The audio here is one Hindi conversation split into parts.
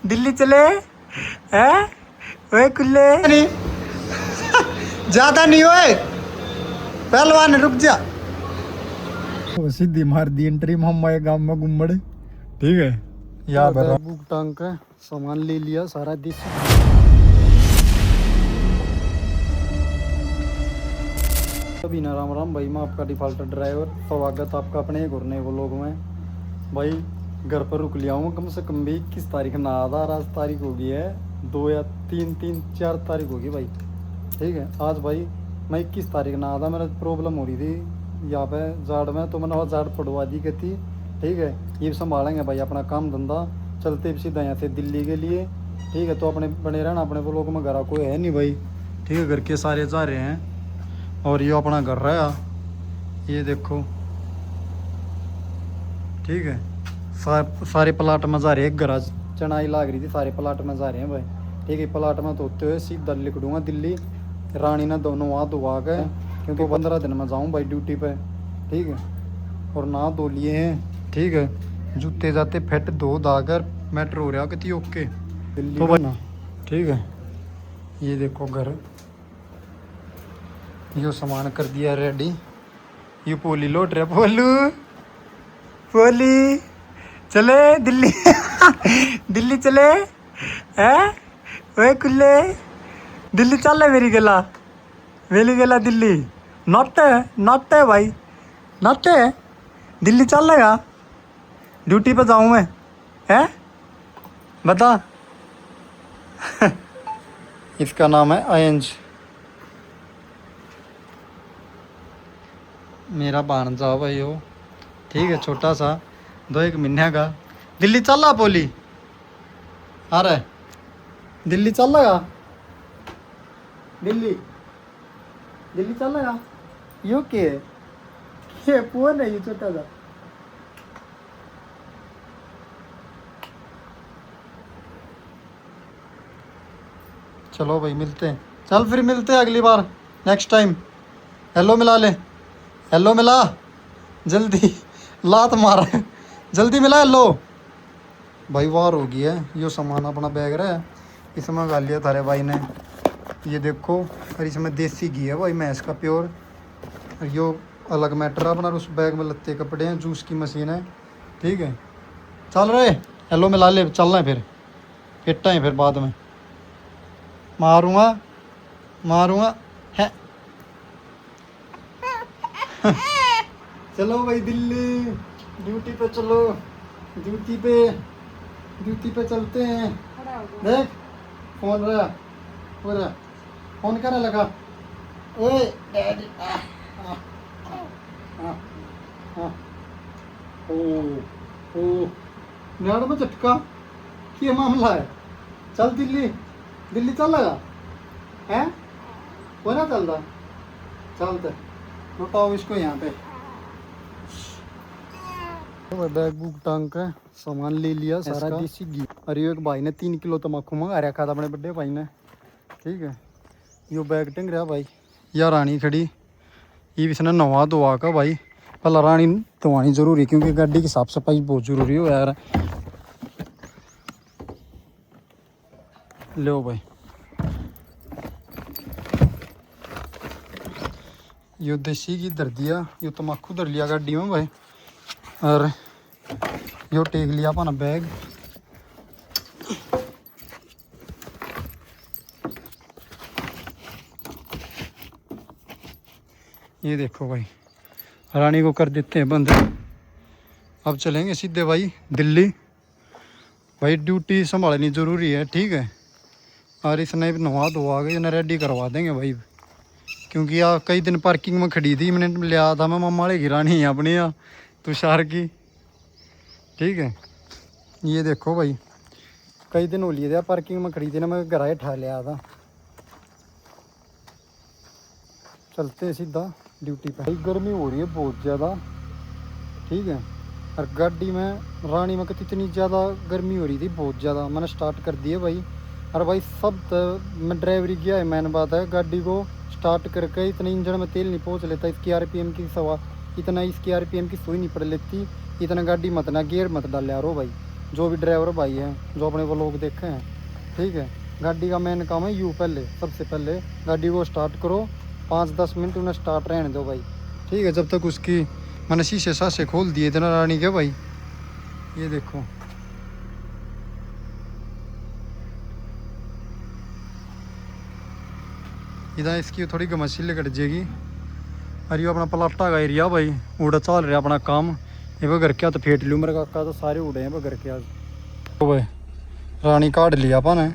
दिल्ली चले हैं? ओए कुल्ले नहीं ज्यादा नहीं होए पहलवान रुक जा। वो सीधी मार दी एंट्री मोहम्मद गांव में गुम्बड़। ठीक है यहाँ पर बुक टांग के सामान ले लिया सारा देसी। अभी ना राम राम भाई, मैं आपका डिफॉल्टर ड्राइवर। स्वागत आपका अपने घुरने वो लोग में भाई। घर पर रुक लिया हूँ कम से कम भी 21 तारीख ना आधा, आज तारीख हो गई है 2 या 4 तारीख होगी भाई। ठीक है आज भाई मैं 21 तारीख ना आधा, मेरा प्रॉब्लम हो रही थी यहाँ पे जाड़ में, तो मैंने वो जाड़ पड़वा दी गई थी। ठीक है ये संभालेंगे भाई अपना काम धंधा, चलते सीधा यहाँ से दिल्ली के लिए। ठीक है तो अपने बने रहना अपने वो लोग में, घर कोई है नहीं भाई। ठीक है घर के सारे जा रहे हैं और ये अपना घर रहा, ये देखो। ठीक है सारे प्लाट में जा रहे हैं, घर चढ़ाई लाग रही थी, सारे प्लाट में जा रहे हैं भाई। ठीक है प्लाट में तो होते हुए सीधा लिखूँगा दिल्ली। रानी ने दोनों वहाँ धोवा के, क्योंकि 15 दिन में जाऊँ भाई ड्यूटी पे। ठीक है और नहा धो लिए हैं। ठीक है जूते जाते फिट धो धाकर मेट्रो हो रहा कितनी ओके दिल्ली तो भाई ना। ठीक है ये देखो घर, यो सामान कर दिया रेडी। ये पोली लौट रहा, पोली चले दिल्ली दिल्ली चले हैं? ओए कुल्ले दिल्ली चल रहा मेरी गला दिल्ली नाते भाई नाते दिल्ली चल लेगा। ड्यूटी पे जाऊँ मैं हैं बता इसका नाम है आयंज, मेरा भांजा भाई हो। ठीक है छोटा सा 2-1 महीने का। दिल्ली चल रहा पोली आ रहा है, दिल्ली चल लगा, दिल्ली चल लगा। यो के ये फोन है ये छोटा सा। चलो भाई मिलते हैं, चल फिर मिलते हैं अगली बार नेक्स्ट टाइम। हेलो मिला ले, हेलो मिला जल्दी, लात मारा है जल्दी मिला हेलो भाई। वार हो गई है, यो सामान अपना बैग रहा है इसमें गा लिया थारे भाई ने। ये देखो और इसमें देसी घी है भाई भैंस का प्योर। और यो अलग मैटर है अपना, उस बैग में लत्ते कपड़े हैं, जूस की मशीन है। ठीक है चल रहे हेलो मिला ले, चलना है फिर पिट्टा है फिर बाद में मारूंगा है चलो भाई दिल्ली ड्यूटी पे चलो, ड्यूटी पे चलते हैं। देख फोन रहा पूरा फोन करने लगा। ओए डैडी ओ नाड़ में झटका क्या मामला है? चल दिल्ली चल लगा है वो ना चलता चलते उठाओ इसको यहाँ पे। तो बैग बुक टांग के सामान ले लिया सारा देसी घी। अरे एक भाई ने 3 किलो तम्बाकू मंगा रखा था अपने बड़े भाई ने। ठीक है यो बैग टंग रहा भाई। यार रानी खड़ी ये इसने नवा धोवा का भाई, पहला रानी धोवानी जरूरी क्योंकि गाड़ी की साफ सफाई बहुत जरूरी हो यार। लो भाई यो देसी घी धर दिया, यो तम्बाकू धर लिया गाड़ी में भाई, और यो टेक लिया अपना बैग। ये देखो भाई रानी को कर देते हैं बंद। अब चलेंगे सीधे भाई दिल्ली। भाई ड्यूटी संभालनी ज़रूरी है। ठीक है और इसने नहा धोवा के इन्हें रेडी करवा देंगे भाई, क्योंकि यार कई दिन पार्किंग में खड़ी थी, मैंने लिया था मैं मम्मा की रानी अपनी तुषार की। ठीक है ये देखो भाई कई दिन हो लिए थे पार्किंग में खड़ी थी ना, मैं घर आए ठा लिया था। चलते हैं सीधा ड्यूटी पे। भाई गर्मी हो रही है बहुत ज़्यादा। ठीक है और गाड़ी में रानी में इतनी ज़्यादा गर्मी हो रही थी बहुत ज़्यादा, मैंने स्टार्ट कर दिए भाई। और भाई सब मैं ड्राइवरी किया है, मैंने बात है गाड़ी को स्टार्ट करके इतने इंजन में तेल नहीं पहुँच लेता, इसकी RPM की इसकी RPM की सुई नहीं पड़ लेती। इतना गाड़ी मत ना गियर मत डाल यारो भाई। जो भी ड्राइवर भाई हैं जो अपने वो लोग देखे हैं, ठीक है, गाड़ी का मेन काम है यू पहले सबसे पहले गाड़ी को स्टार्ट करो, 5-10 मिनट उन्हें स्टार्ट रहने दो भाई, ठीक है। जब तक उसकी मैंने शीशे साशे खोल दिए थे ना रानी के भाई, ये देखो इधर इसकी थोड़ी गमशील कट जाएगी। अरे अपना पलाटा का एरिया भाई, उड़ा चल रहा अपना काम। ये वो घर के तो फेट लूँ मेरे काका तो सारे उड़े हैं वो घर के आज। तो भाई रानी काट लिया अपन है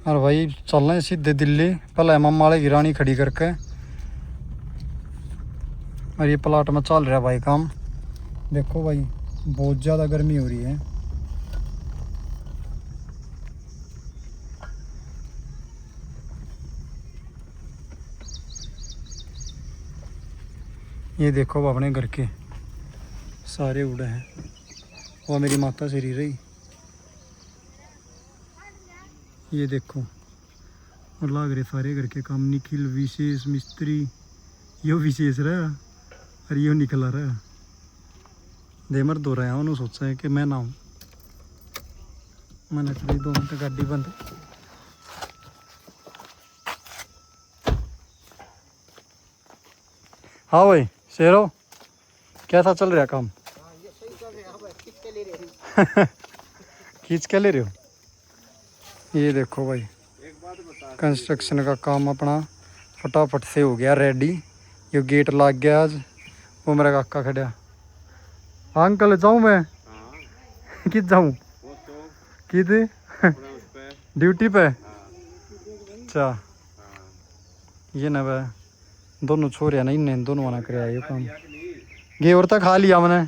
और भाई चल रहे हैं सीधे दिल्ली, पहले मम्मा वाले की रानी खड़ी करके। और ये प्लाट में चल रहा है भाई काम, देखो भाई बहुत ज़्यादा गर्मी हो रही है। ये देखो अपने घर के सारे उड़े हैं, वो मेरी माता श्री रही। ये देखो और लाग रहे सारे घर के काम, निखिल विशेष मिस्त्री, यो विशेष रहा और यो निकला रहा। देमर दो रहे हैं, उन्होंने सोचा है कि मैं ना हूँ, मैंने चली 2 मिनट गाड़ी बंद। हाँ भाई शेरो कैसा चल रहा काम? खींच के ले रहे हो? ये देखो भाई कंस्ट्रक्शन का काम अपना फटाफट से हो गया रेडी। ये गेट लग गया आज, वो मेरा काका खड़ा। हाँ अंकल जाऊँ मैं? कित जाऊँ? कित ड्यूटी पे? अच्छा ये ना भाई दोनों छोरे ना, इन दोनों आना कर आए काम। गे और तक खा लिया मैंने,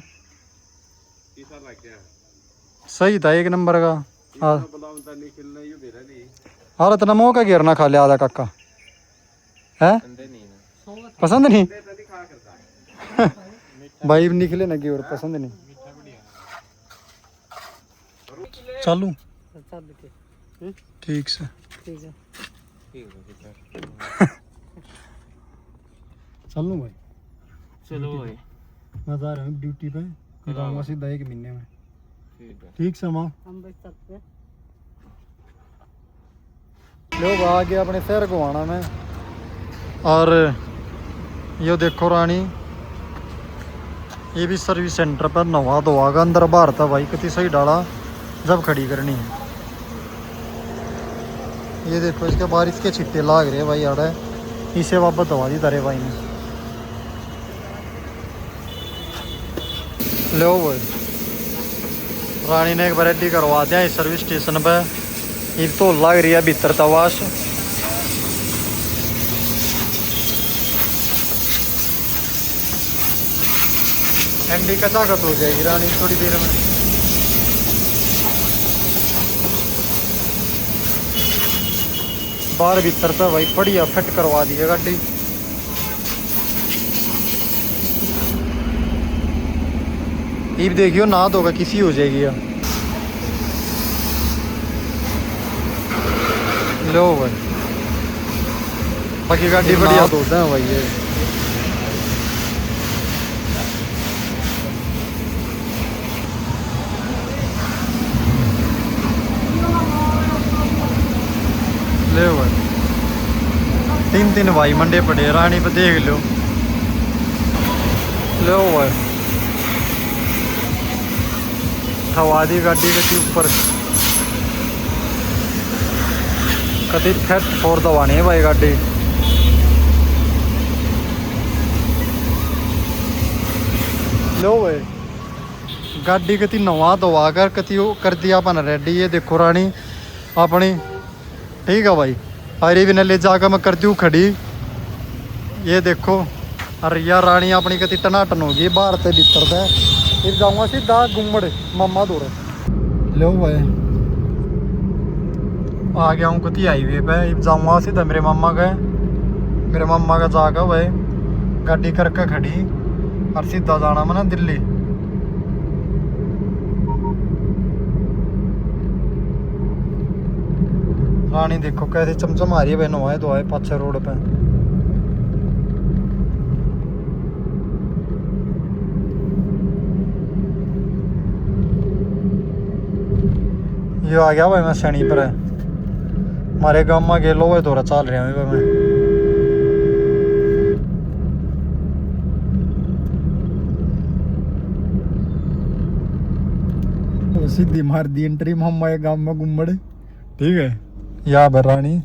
सही था 1 नंबर का। हाँ इतना मौका घेरना खा लिया आधा काका है, पसंद नहीं भाई निकले ना और पसंद नहीं। चालू ठीक से चलूँ भाई? चलो भाई मैं जा रहा हूँ ड्यूटी पे, जाऊँगा सीधा 1 महीने में, ठीक से माँ। लोग आ गया अपने शहर को आना में। और ये देखो रानी ये भी सर्विस सेंटर पर नवा धोआ का अंदर बाहर था भाई, कितनी सही डाला जब खड़ी करनी है। ये देखो इसके बारिश के छिट्टे लाग रहे भाई यार, इसे वापस धोआ दी तारे भाई ने। लो भाई रानी ने एक बार रेडी करवा दिया इस सर्विस स्टेशन पे। ये तो लग रही है भीतर तवाश। एंडी का ताकत हो जाएगी रानी थोड़ी देर में। बाहर भीतर तो भाई बढ़िया फिट करवा दी है गाड़ी। ये देखियो ना धोगा किसी हो जाएगी यार। लो भाई बाकी गाड़ी बढ़िया धोते हैं भाई। ये ले भाई 3 भाई मंडे पड़े रानी पे देख लो। लो भाई हवा दी गाड़ी के ऊपर कति फेट फोर दवानी है भाई गाड़ी। लो भाई गाड़ी कति नवा दवा कर कति कर दिया अपन रेडी। ये देखो रानी अपनी ठीक है भाई, अरे भी न ले जाकर मैं कर दूँ खड़ी। ये देखो अरे यार रानी अपनी कति टनाटन होगी बाहर से भीतर से। फिर जाऊँगा सीधा घूमड़ मम्मा दूर। लो भाई आ गया हूँ कति हाईवे पे, जाऊँगा सीधा मेरे मामा का जाकर भाई गाड़ी करके खड़ी और सीधा जाना मैं ना दिल्ली। रानी देखो कैसे चमचम आ रही है भाई, नवाए धोआए पाछे रोड पे। ये आ गया भाई मैं सैनी पर हमारे गाँव में गेलो हुए थोड़ा चल रहा हूँ मैं तो सीधी मार दी एंट्री हमारे गाँव में घूमड़ ठीक है या बरानी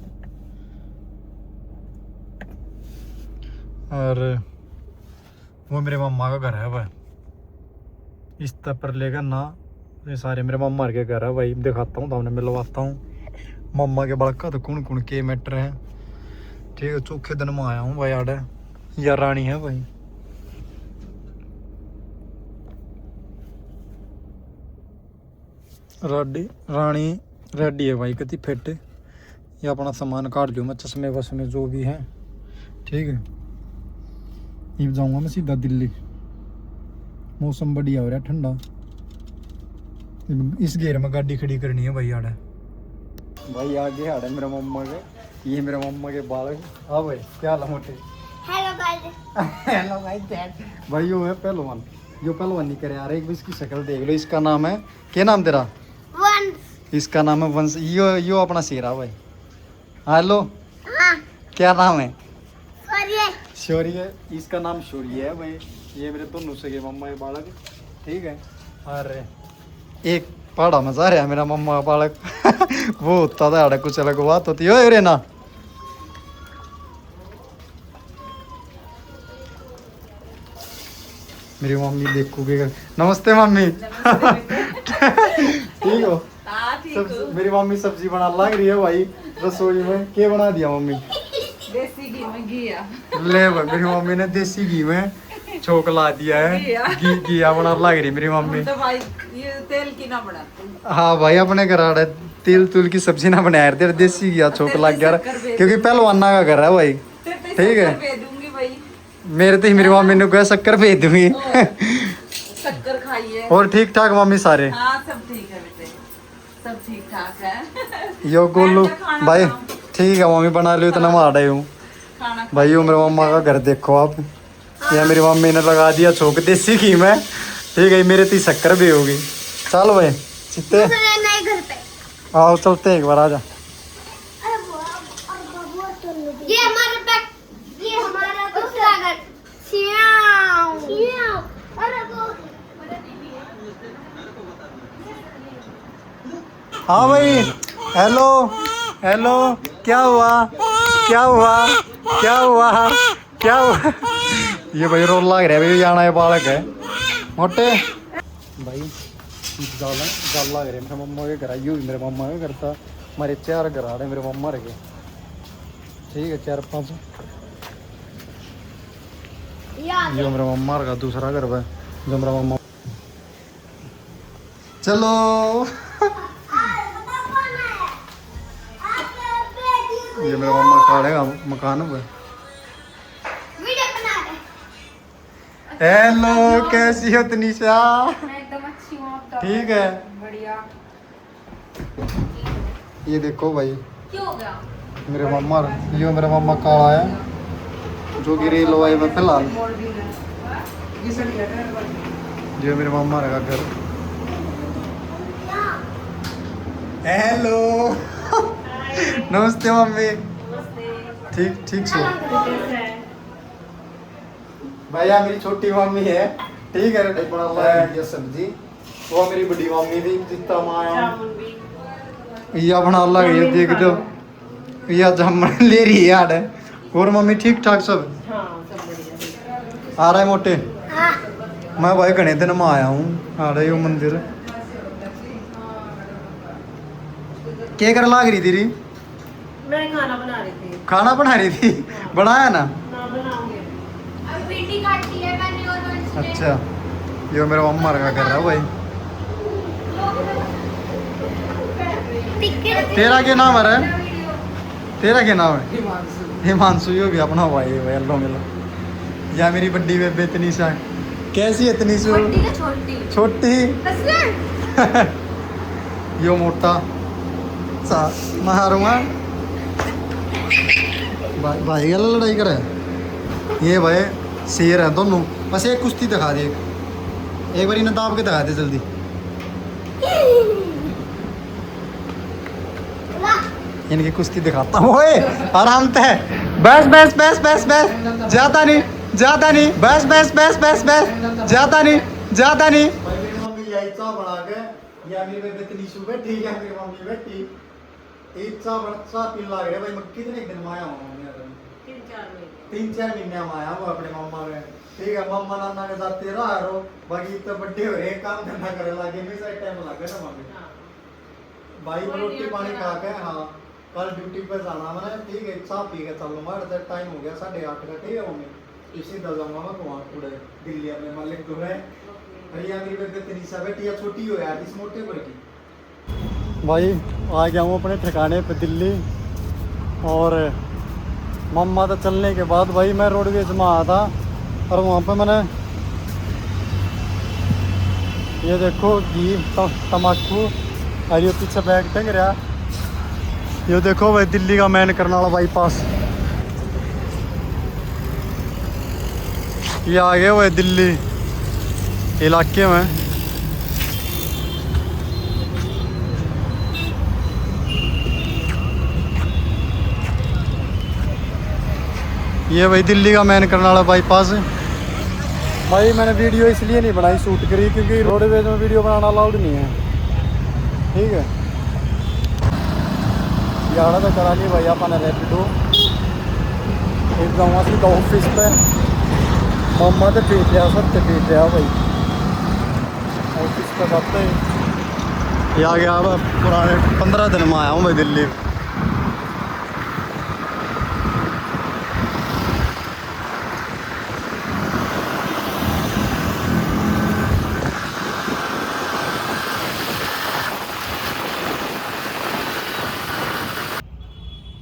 और वो मेरे मम्मा का घर है भाई इस तरह पर लेकर ना ये सारे मेरे मम्मा के घर है भाई दिखाता हूँ तो मिलवाता हूँ मम्मा के बड़का तो कौन कौन के मैटर हैं ठीक है चौखे दिन में आया हूँ भाई आड़े या रानी है भाई रानी रेडी है भाई कति फिट ये अपना सामान काट लियो मैं चश्मे वश्मे जो भी है ठीक है ये जाऊँगा मैं सीधा दिल्ली मौसम बढ़िया हो रहा है ठंडा इस घेर में गाड़ी खड़ी करनी है भाई आड़े भाई आगे आड़े मेरे मम्मा के ये मेरे मम्मा के बालक हाँ भाई क्या हाल है मोटे हेलो गाइस हेलो भाई डैड भाई यो है पहलवान जो पहलवान नहीं करे यार एक भी इसकी शक्ल देख लो इसका नाम है क्या नाम तेरा वंस इसका नाम है वंश यो अपना शेरा भाई हेलो हाँ क्या नाम है सॉरी शौर्य इसका नाम शौर्य है भाई ये मेरे दोनों सगे मम्मा के बालक ठीक है और एक पहाड़ा मजा रहा है मेरा मम्मा का बालक वो होता था आड़ा कुछ अलग बात होती है रे ना मेरी मम्मी देखोगे नमस्ते मम्मी ठीक हो मेरी मम्मी सब्जी बना लग रही है भाई रसोई में क्या बना दिया मम्मी देसी घी में घिया ले भाई मेरी मम्मी ने देसी घी में छोक ला दिया है घिया बना लग रही मेरी मम्मी तो भाई ये तेल की ना बनाती हाँ भाई अपने घर आ रहे तिल तुल की सब्जी ना बनाया तेरे देसी घिया छोक लग गया क्योंकि पहलवाना का घर है भाई ठीक है दूंगी भाई मेरे तो ही मेरी मम्मी ने कहा शक्कर भेज दूंगी शक्कर खाइए और ठीक ठाक मम्मी सारे हाँ सब ठीक है बेटे सब ठीक ठाक है यो गोलू भाई ठीक है मम्मी बना लियो इतना मार रही हूँ खाना भाई यो मेरे मम्मा का घर देखो आप ये मेरी मम्मी ने लगा दिया छोक देसी घी में ठीक है मेरे ती शक्कर भी होगी चल भाई चित्ते नए घर पे आओ चलते हैं एक बार आजा ये हमारा बैग ये हमारा दूसरा घर श्याम श्याम अरे वो हाँ भाई हेलो हेलो क्या हुआ क्या हुआ क्या हुआ क्या हुआ ये भाई रोल लग रहा है भाई जाना है बालक है मोटे भाई जाल लग रहा है मेरे मम्मा के घर आई हुई मेरे मम्मा के घर था हमारे 4 घर आ रहे मेरे मम्मा रह ठीक है 4-5 ये मेरा मम्मा का दूसरा घर है जो मेरा मम्मा चलो ये मेरा मम्मा काढ़ेगा मकान है वीडियो बना रहे हेलो कैसी हो तनीषा मैं एकदम अच्छी हूँ आप तो ठीक है बढ़िया ये देखो भाई क्यों हो गया मेरे मम्मा ये मेरा मम्मा काला है जो कि रेल हवाई में फिलहाल जो मेरे मम्मा का घर हेलो नमस्ते मम्मी ठीक ठीक सो भैया मेरी छोटी मम्मी है ठीक है रे बना लाया ये सब्जी वो मेरी बड़ी मम्मी थी जितना माया ये बना ला ये देख दो ये जामन ले रही है यार और मम्मी ठीक ठाक सब आ रहा है मोटे मैं भाई घने दिन में आया हूँ आ रहा है वो मंदिर क्या कर लाग रही थी मैं खाना बना रही थी खाना बना रही थी बनाया ना बनाऊंगी अब भिंडी काटी है मैंने और वंश ने अच्छा ये मेरा मम्मा का कर रहा है भाई टिकट तेरा क्या नाम है रे तेरा क्या नाम है हिमांशु यो भी अपना भाई है भाई अल्लाह मिला या मेरी बड्डी बेबे तनीषा कैसी है तनीषु छोटी का छोटी छोटी असली यो मोटा सा मारूंगा भाई गल लड़ाई करे ये भाई शेर है दोनों बस एक कुश्ती दिखा दे एक बार इन्हें दाब के दिखा दे जल्दी इनकी कुश्ती दिखाता हूँ। ओए आराम से बस बस बस बस बस, ज्यादा नहीं ज्यादा नहीं, बस बस बस बस बस, ज्यादा नहीं ज्यादा नहीं। मेरी मम्मी यही चाय बना के, या मेरी बेबे तनीशु बैठी या मेरी मम्मी बैठी, एक चाय पी लग रहा है भाई। मैं कितने दिन में आया हूँ? 3-4 महीने में आया हूँ अपने मम्मा के। ठीक है, मम्मा नाना के साथ तेरा रो, बाकी इतने बड्डे हो रहे, काम धंधा करे लगे, हमेशा टाइम लगे ना मम्मी भाई। रोटी पानी खा के, हाँ कल ड्यूटी पे जाना मैंने। ठीक है, चाय पी के चलो, मेरा टाइम हो गया 8:30 का। ठीक है मम्मी, इसी दल जाऊंगा मैं वहाँ पूरे दिल्ली अपने मालिक दो है। भैया मेरी बेबे तनीशा बेटी या छोटी हो यार, इस मोटे पर की भाई। आ गया हूँ अपने ठिकाने पे दिल्ली, और मम्मा तो चलने के बाद भाई मैं रोडवेज में आया था, और वहाँ पे मैंने ये देखो घी तम्बाकू, और ये पीछे बैग टंग रहा। ये देखो भाई दिल्ली का मैन करनाला बाईपास, ये आ गए हुए दिल्ली इलाके में। ये भाई दिल्ली का मैन करनाला बाईपास। भाई मैंने वीडियो इसलिए नहीं बनाई शूट करी, क्योंकि रोडवेज में वीडियो बनाना अलाउड नहीं है। ठीक है, यारा तो करा ली भाई अपने रैपिडो, एक जाऊँगा सीधा ऑफिस पे। मम्मा तो पीट रहा, सब तो पीट रहा भाई। ऑफिस पे जाते ही ये आ गया। अब पुराने 15 दिन में आया हूँ मैं दिल्ली।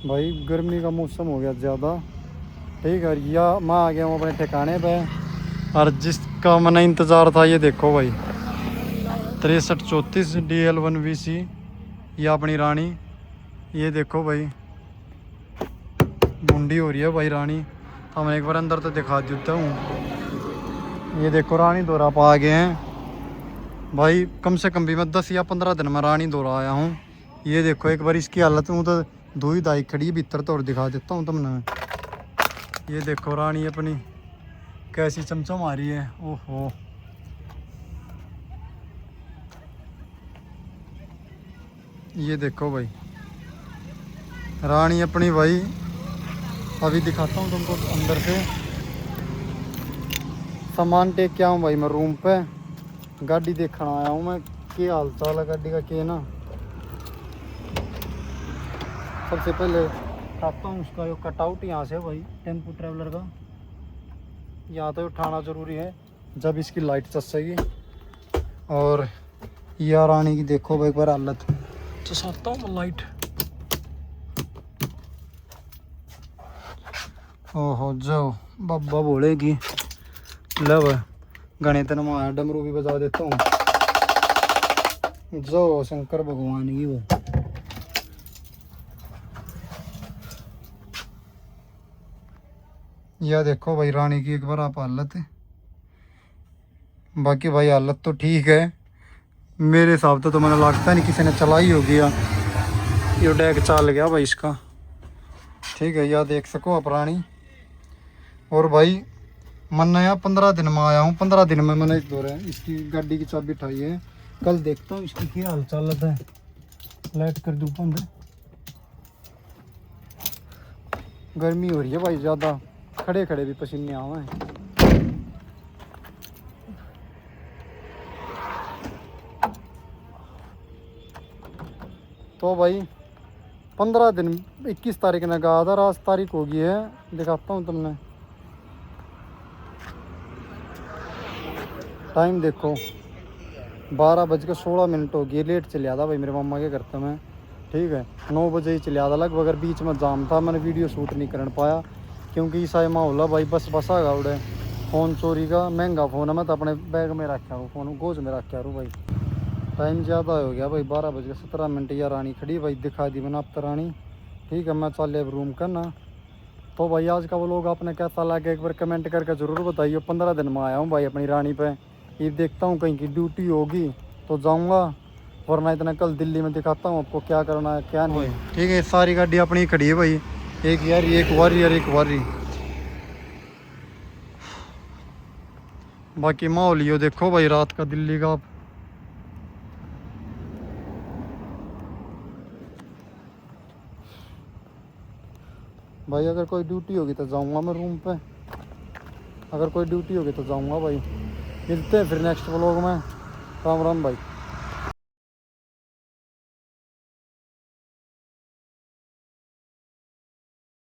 भाई गर्मी का मौसम हो गया ज़्यादा। ठीक है, या मैं आ गया हूँ अपने ठिकाने पे, और जिसका मैंने इंतज़ार था ये देखो भाई 6334 DL1VC, ये अपनी रानी। ये देखो भाई बूंदी हो रही है भाई रानी। हम एक बार अंदर तो दिखा देता हूँ। ये देखो रानी दौरा पा आ गए हैं भाई। कम से कम भी मैं 10 या 15 दिन में रानी दौरा आया हूँ। ये देखो एक बार इसकी हालत हूँ तो धोई दाई खड़ी भीतर, तो और दिखा देता हूँ तुमने। ये देखो रानी अपनी कैसी चमचम आ रही है। ओहो, ये देखो भाई रानी अपनी भाई। अभी दिखाता हूँ तुमको अंदर से। सामान टेक के आऊँ भाई मैं रूम पे। गाड़ी देखना आया हूँ मैं, क्या हाल चाल है गाड़ी का, क्या ना। सबसे पहले उठाता हूँ उसका जो कटआउट यहाँ से भाई, टेम्पो ट्रैवलर का। यहाँ तो उठाना ज़रूरी है जब इसकी लाइट चसेगी। और यह रानी की देखो भाई एक बार हालत, चसाता हूँ मैं लाइट। ओहो जाओ बाबा बोलेगी। लब गणित नमाया, डमरू भी बजा देता हूँ। जो शंकर भगवान की वो। यह देखो भाई रानी की एक बार आप हालत है। बाकी भाई हालत तो ठीक है मेरे हिसाब से, तो मैंने लगता नहीं किसी ने चलाई होगी। ये डैक चल गया भाई इसका। ठीक है, यह देख सको आप रानी। और भाई मैंने यहाँ 15 दिन में आया हूँ। 15 दिन में मैंने इस दौरे इसकी गाड़ी की चाबी उठाई है। कल देखता हूँ इसकी क्या हाल चाल है। लाइट कर दूँ बंद। गर्मी हो रही है भाई ज़्यादा, खड़े खड़े भी पसीने आवे हैं। तो भाई 15 दिन 21 तारीख ने कहा था, आज तारीख हो गई है। दिखाता हूँ तुमने टाइम देखो 12:16 हो गई। लेट चले आता भाई मेरे मामा के घर पे मैं। ठीक है, 9 बजे ही चले आता लगभग। अगर बीच में जाम था मैंने वीडियो शूट नहीं कर पाया, क्योंकि ईसा माहौल है भाई। बस आ उड़े फ़ोन चोरी का महंगा फ़ोन है। मैं तो अपने बैग में रखा हूँ फ़ोन, गोज में रखा हूँ भाई। टाइम ज़्यादा हो गया भाई, 12:17। या रानी खड़ी भाई, दिखा दी मैंने अब तो रानी। ठीक है, मैं चल अब रूम करना। तो भाई आज का वो लोग आपने कैसा लगा एक बार कमेंट करके ज़रूर बताइए। 15 दिन में आया हूँ भाई अपनी रानी पे। ये देखता हूँ कहीं की ड्यूटी होगी तो जाऊँगा, वरना इतना कल दिल्ली में दिखाता हूँ आपको क्या करना है क्या नहीं। ठीक है, सारी गाड़ी अपनी खड़ी है भाई, एक यार एक वारी और एक वारी। बाकी माहौल यो देखो भाई रात का दिल्ली का। भाई अगर कोई ड्यूटी होगी तो जाऊंगा मैं रूम पे, अगर कोई ड्यूटी होगी तो जाऊंगा भाई। मिलते हैं फिर नेक्स्ट व्लॉग में। राम राम भाई।